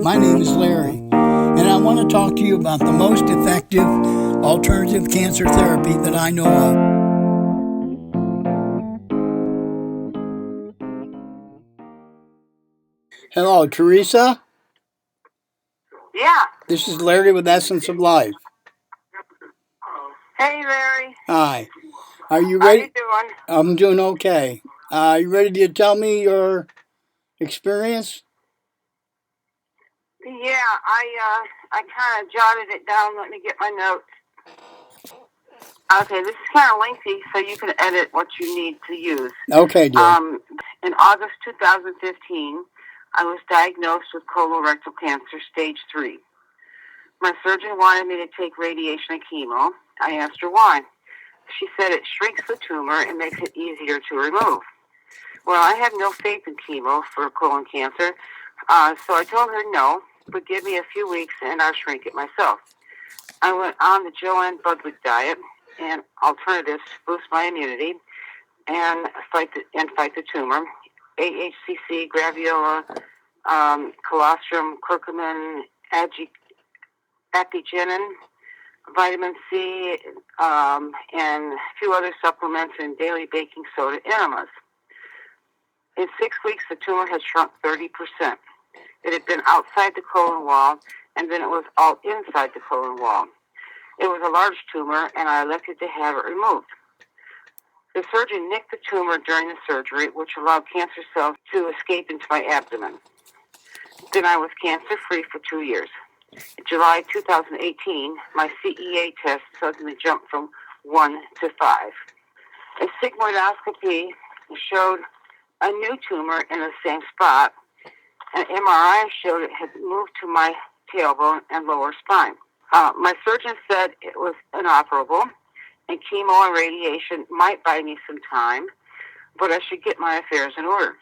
My name is Larry, and I want to talk to you about the most effective alternative cancer therapy that I know of. Hello, Theresa? Yeah. This is Larry with Essence of Life. Hey, Larry. Hi. Are you How ready? you doing? I'm doing okay. Are you ready to tell me your experience? Yeah, I kind of jotted it down. Let me get my notes. Okay, this is kind of lengthy, so you can edit what you need to use. Okay, dear. In August 2015, I was diagnosed with colorectal cancer, stage 3. My surgeon wanted me to take radiation and chemo. I asked her why. She said it shrinks the tumor and makes it easier to remove. Well, I have no faith in chemo for colon cancer, so I told her no, but give me a few weeks and I'll shrink it myself. I went on the Joanne Budwig diet and alternatives to boost my immunity and fight the tumor. AHCC, graviola, colostrum, curcumin, apigenin, vitamin C, and a few other supplements and daily baking soda enemas. In 6 weeks, the tumor had shrunk 30%. It had been outside the colon wall, and then it was all inside the colon wall. It was a large tumor, and I elected to have it removed. The surgeon nicked the tumor during the surgery, which allowed cancer cells to escape into my abdomen. Then I was cancer-free for 2 years. In July 2018, my CEA test suddenly jumped from 1 to 5. A sigmoidoscopy showed a new tumor in the same spot. An MRI showed it had moved to my tailbone and lower spine. My surgeon said it was inoperable, and chemo and radiation might buy me some time, but I should get my affairs in order.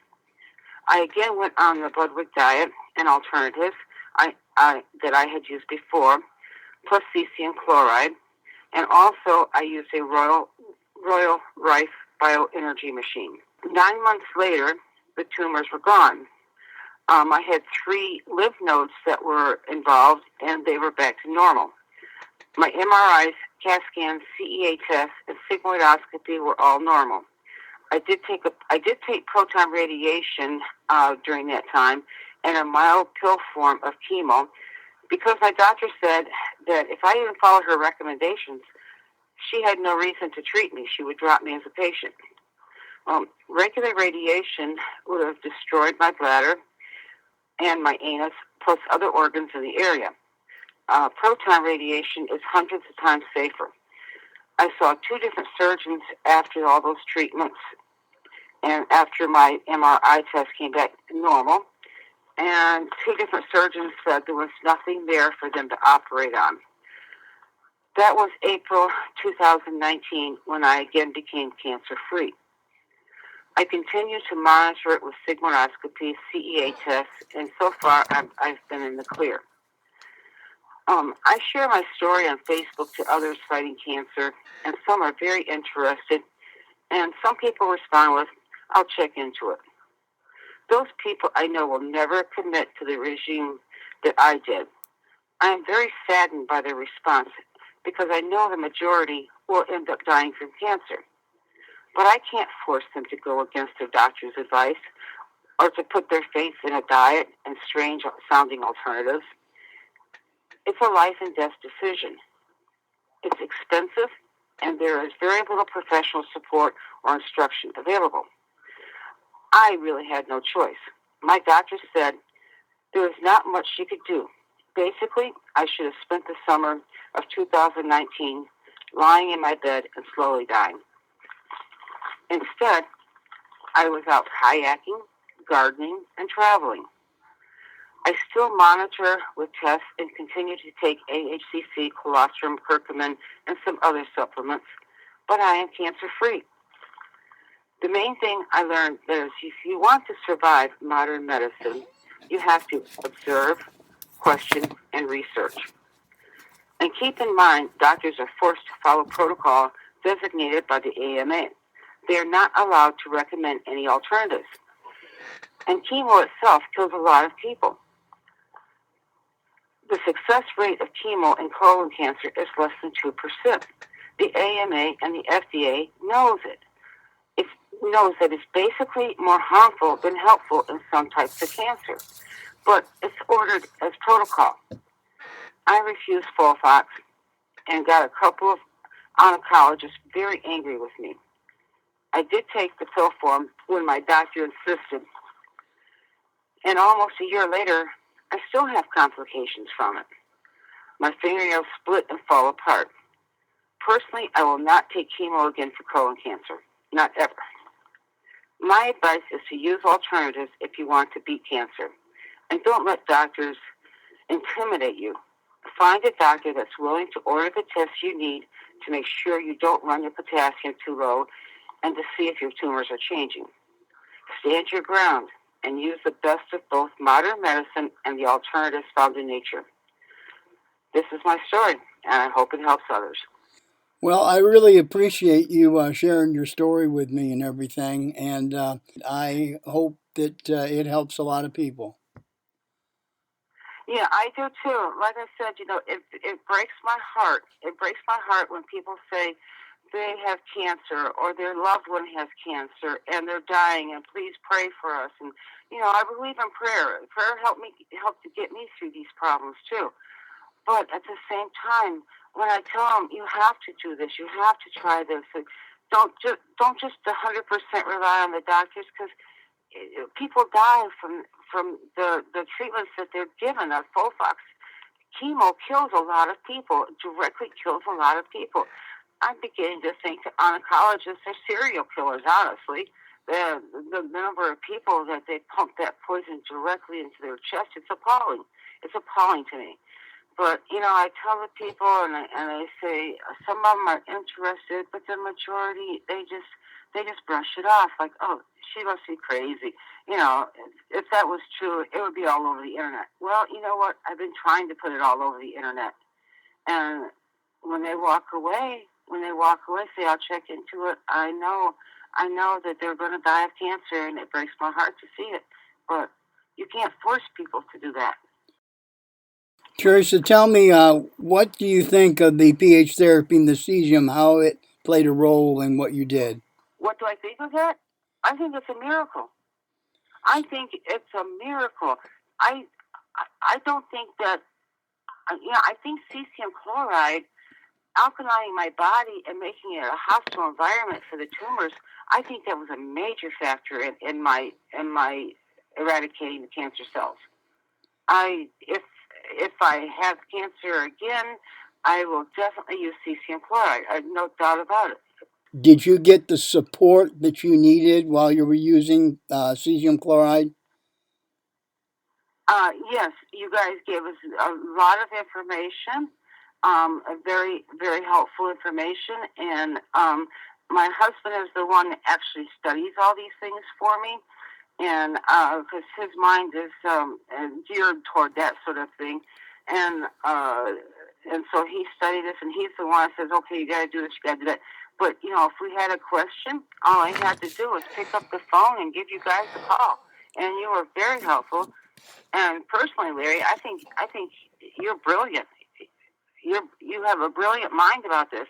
I again went on the Budwig diet and alternatives that I had used before, plus cesium chloride, and also I used a Royal Rife bioenergy machine. 9 months later, the tumors were gone. I had 3 lymph nodes that were involved, and they were back to normal. My MRIs, CAT scans, CEA tests, and sigmoidoscopy were all normal. I did take proton radiation during that time and a mild pill form of chemo because my doctor said that if I didn't follow her recommendations, she had no reason to treat me. She would drop me as a patient. Regular radiation would have destroyed my bladder and my anus, plus other organs in the area. Proton radiation is hundreds of times safer. I saw 2 different surgeons after all those treatments, and after my MRI test came back normal, and 2 different surgeons said there was nothing there for them to operate on. That was April 2019 when I again became cancer-free. I continue to monitor it with sigmoidoscopy, CEA tests, and so far I've been in the clear. I share my story on Facebook to others fighting cancer, and some are very interested, and some people respond with, "I'll check into it." Those people I know will never commit to the regime that I did. I am very saddened by their response because I know the majority will end up dying from cancer. But I can't force them to go against their doctor's advice or to put their faith in a diet and strange-sounding alternatives. It's a life and death decision. It's expensive, and there is very little professional support or instruction available. I really had no choice. My doctor said there was not much she could do. Basically, I should have spent the summer of 2019 lying in my bed and slowly dying. Instead, I was out kayaking, gardening, and traveling. I still monitor with tests and continue to take AHCC, colostrum, curcumin, and some other supplements, but I am cancer-free. The main thing I learned is if you want to survive modern medicine, you have to observe, question, and research. And keep in mind, doctors are forced to follow protocol designated by the AMA. They are not allowed to recommend any alternatives. And chemo itself kills a lot of people. The success rate of chemo in colon cancer is less than 2%. The AMA and the FDA knows it. It knows that it's basically more harmful than helpful in some types of cancer, but it's ordered as protocol. I refused Folfox and got a couple of oncologists very angry with me. I did take the pill form when my doctor insisted, and almost a year later, I still have complications from it. My fingernails split and fall apart. Personally, I will not take chemo again for colon cancer. Not ever. My advice is to use alternatives if you want to beat cancer. And don't let doctors intimidate you. Find a doctor that's willing to order the tests you need to make sure you don't run your potassium too low and to see if your tumors are changing. Stand your ground and use the best of both modern medicine and the alternatives found in nature. This is my story, and I hope it helps others. Well, I really appreciate you sharing your story with me and everything, and I hope that it helps a lot of people. Yeah, I do too. Like I said, it breaks my heart. It breaks my heart when people say they have cancer or their loved one has cancer and they're dying, and please pray for us. And I believe in prayer. Prayer helped to get me through these problems too. But at the same time, when I tell them you have to do this, you have to try this, and don't just 100% rely on the doctors, because people die from the treatments that they're given. Folfox, chemo kills a lot of people. Directly kills a lot of people. I'm beginning to think that oncologists are serial killers. Honestly, the number of people that they pump that poison directly into their chest, it's appalling. It's appalling to me. But, I tell the people, and I say some of them are interested, but the majority, they just brush it off like, oh, she must be crazy. If that was true, it would be all over the internet. Well, you know what? I've been trying to put it all over the internet. And when they walk away, say, I'll check into it, I know that they're going to die of cancer, and it breaks my heart to see it. But you can't force people to do that. Theresa, tell me, what do you think of the pH therapy and the cesium, how it played a role in what you did? What do I think of that? I think it's a miracle. I think it's a miracle. I don't think that, I think cesium chloride alkalining my body and making it a hostile environment for the tumors, I think that was a major factor in my eradicating the cancer cells. If I have cancer again, I will definitely use cesium chloride. I have no doubt about it. Did you get the support that you needed while you were using cesium chloride? Yes, you guys gave us a lot of information, a very, very helpful information, and my husband is the one that actually studies all these things for me, and because his mind is geared toward that sort of thing, and so he studied this, and he's the one that says, okay, you got to do this, you got to do that. But, if we had a question, all I had to do was pick up the phone and give you guys a call, and you were very helpful. And personally, Larry, I think you're brilliant. You have a brilliant mind about this.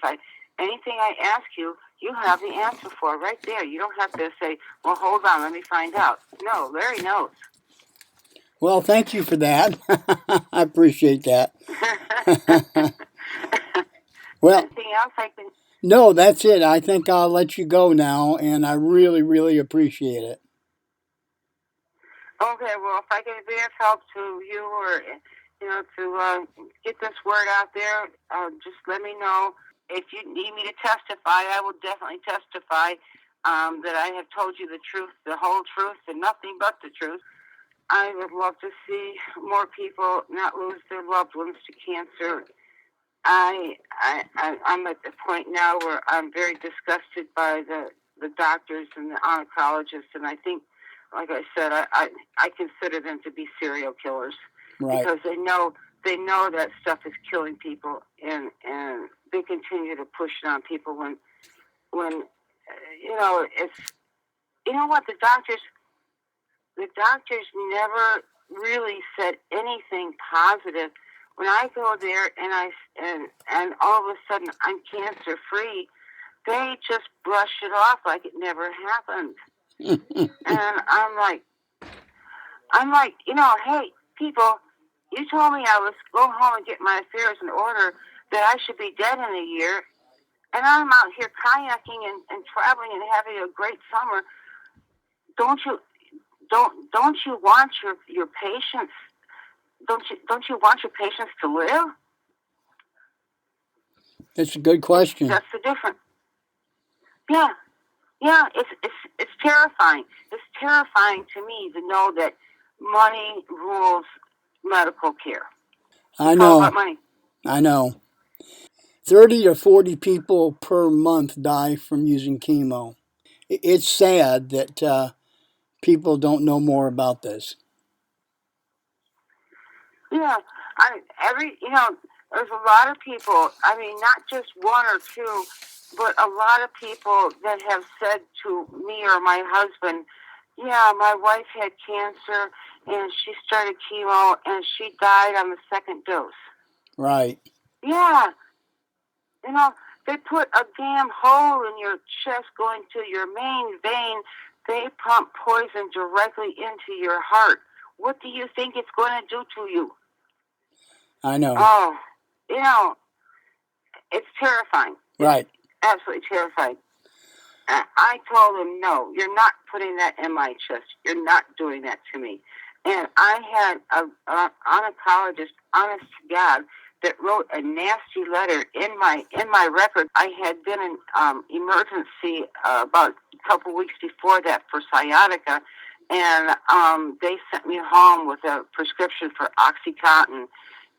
Anything I ask you, you have the answer for right there. You don't have to say, well, hold on, let me find out. No, Larry knows. Well, thank you for that. I appreciate that. Well, anything else I can... No, that's it. I think I'll let you go now, and I really, really appreciate it. Okay, well, if I can be of help to you or, to get this word out there, just let me know. If you need me to testify, I will definitely testify that I have told you the truth, the whole truth, and nothing but the truth. I would love to see more people not lose their loved ones to cancer. I'm at the point now where I'm very disgusted by the doctors and the oncologists, and I think, like I said, I consider them to be serial killers. Right. Because they know that stuff is killing people, and they continue to push it on people when it's, what, the doctors never really said anything positive when I go there and all of a sudden I'm cancer free, they just brush it off like it never happened. And I'm like, hey, people, you told me I was go home and get my affairs in order, that I should be dead in a year, and I'm out here kayaking and traveling and having a great summer. Don't you want your patients? Don't you want your patients to live? That's a good question. That's the difference. Yeah, it's terrifying. It's terrifying to me to know that money rules medical care. I It's all know. about money. I know. 30 to 40 people per month die from using chemo. It's sad that people don't know more about this. Yeah, there's a lot of people. I mean, not just one or two, but a lot of people that have said to me or my husband, "Yeah, my wife had cancer and she started chemo and she died on the second dose." Right. Yeah, they put a damn hole in your chest going to your main vein. They pump poison directly into your heart. What do you think it's going to do to you? I know. Oh, it's terrifying. Right. It's absolutely terrifying. I told him, no, you're not putting that in my chest. You're not doing that to me. And I had an oncologist, honest to God, that wrote a nasty letter in my record. I had been in emergency about a couple weeks before that for sciatica, and they sent me home with a prescription for OxyContin.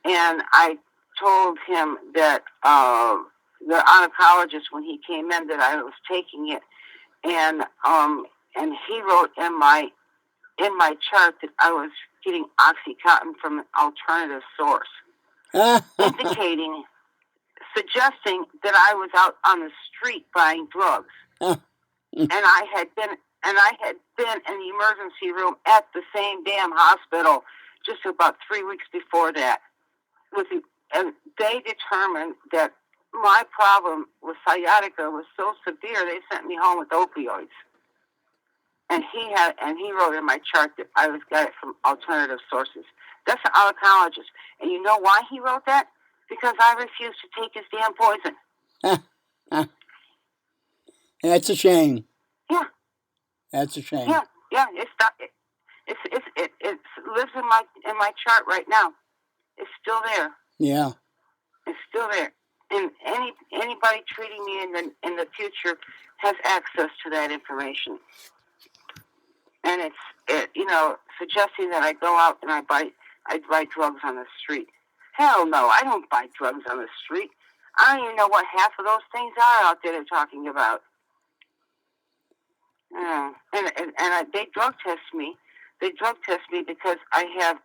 And I told him that the oncologist, when he came in, that I was taking it, and he wrote in my chart that I was getting OxyContin from an alternative source, suggesting that I was out on the street buying drugs, and I had been in the emergency room at the same damn hospital just about 3 weeks before that. And they determined that my problem with sciatica was so severe, they sent me home with opioids. And he wrote in my chart that I got it from alternative sources. That's an oncologist. And you know why he wrote that? Because I refused to take his damn poison. That's a shame. Yeah. That's a shame. Yeah. It lives in my chart right now. It's still there. Yeah. It's still there. And anybody treating me in the future has access to that information. And it's suggesting that I go out and I buy drugs on the street. Hell no, I don't buy drugs on the street. I don't even know what half of those things are out there they're talking about. They drug test me. They drug test me because I have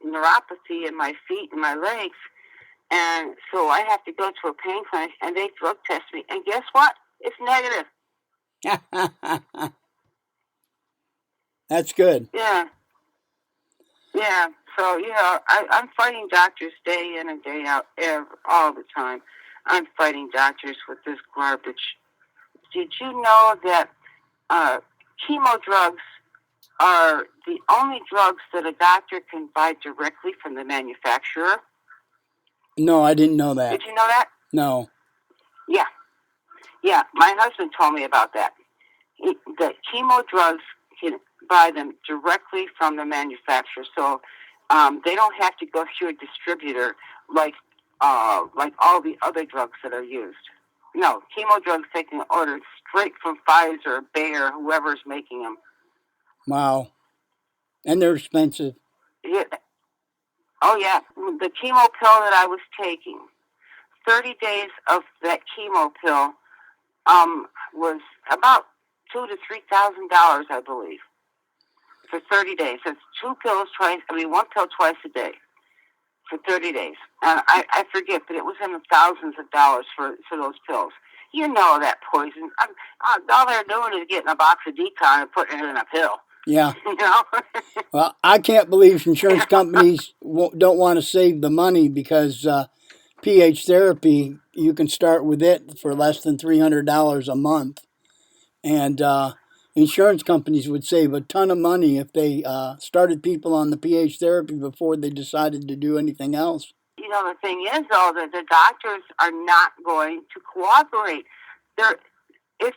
neuropathy in my feet and my legs. And so I have to go to a pain clinic, and they drug test me. And guess what? It's negative. That's good. Yeah. So, I'm fighting doctors day in and day out, all the time. I'm fighting doctors with this garbage. Did you know that chemo drugs are the only drugs that a doctor can buy directly from the manufacturer? No, I didn't know that. Did you know that? No. Yeah. My husband told me about that. The chemo drugs can buy them directly from the manufacturer, so they don't have to go through a distributor like all the other drugs that are used. No, chemo drugs they can order straight from Pfizer, Bayer, whoever's making them. Wow. And they're expensive. Yeah. Oh, yeah. The chemo pill that I was taking, 30 days of that chemo pill was about $2,000 to $3,000, I believe, for 30 days. That's one pill twice a day for 30 days. I forget, but it was in the thousands of dollars for those pills. You know that poison. All they're doing is getting a box of decon and putting it in a pill. Yeah. You know? Well, I can't believe insurance companies don't want to save the money because pH therapy, you can start with it for less than $300 a month. And insurance companies would save a ton of money if they started people on the pH therapy before they decided to do anything else. You know, the thing is, though, that the doctors are not going to cooperate. If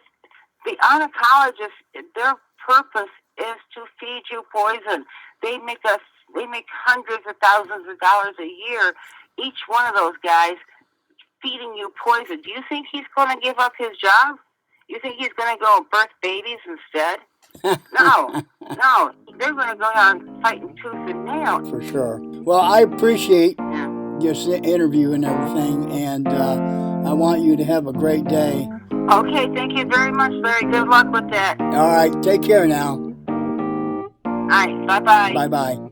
the oncologist, their purpose is to feed you poison. They make hundreds of thousands of dollars a year, each one of those guys, feeding you poison. Do you think he's going to give up his job? You think he's going to go birth babies instead? No, no. They're going to go on fighting tooth and nail. For sure. Well, I appreciate this interview and everything, and I want you to have a great day. Okay, thank you very much, Larry. Good luck with that. All right, take care now. All right, bye-bye. Bye-bye.